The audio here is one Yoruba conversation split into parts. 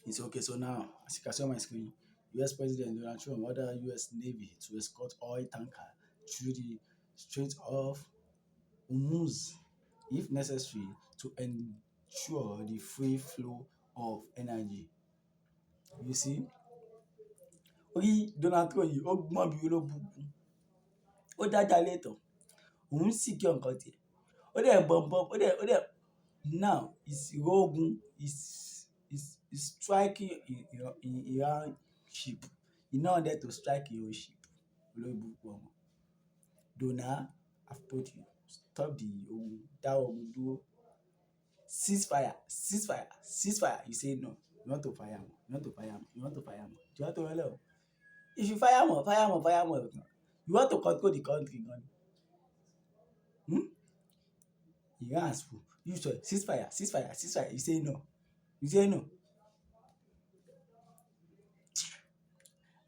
It's okay. So now, as you can see on my screen, US President Donald Trump ordered US Navy to escort oil tanker through the Strait of Hormuz, if necessary, to ensure the free flow of energy. You see, orí Donald Trump yìí ó gbọ́n bí olóbùkún, ó dájà létọ̀, òun sì kí ọ̀kan tiẹ̀, ó dẹ̀ bọ̀m̀bọ̀m, ó dẹ̀ now ìṣirò ogun is striking Iran ship. He now wanted to strike Iran ship. Olóbùkún ọmọ. Donald, I've told you, stop the ogun, dáwọ́ ogun dúró. Ceasefire, ceasefire, ceasefire. You say no. You want to fire more. You want to fire more. You want to fire more. Do you want to roll out? If you fire more, fire more, fire more. You want to control the country, man. Iran has full. You say ceasefire, ceasefire, ceasefire. You say no. You say no.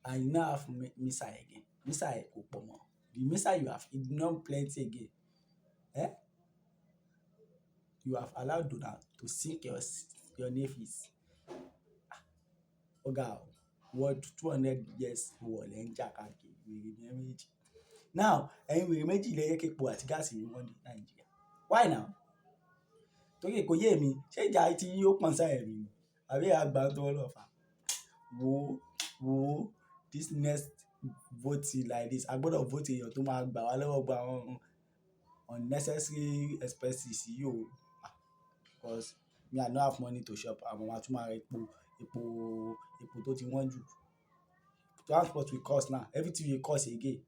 And you now have missile again. Missile kò pọ̀ mọ́. The missile you have, it not plenty again. You have allowed Donald to sink your navies. Oga, what 200 years war lẹ́ ń jà káàkiri wèrè ní méjì. Now, ẹ̀yin wèrè méjì lẹ yẹ kí epo àti gáàsì yìí wọ́n ní Nàìjíríà. Why now? Torí kò yé mi, ṣé ìjà tí yóò pọ̀n sáyẹ̀ mi ni? Àbí àgbà tó lọ́fà? Wo this next voting like this, a gbọ́dọ̀ vote èèyàn tó máa gbà wá lọ́wọ́ gba àwọn unnecessary expenses yìí o. Because me, I don't have money to shop. Àwọn máa tún máa ra epo tó ti wọ́n jù. Transport will cost now. Everything will cost again.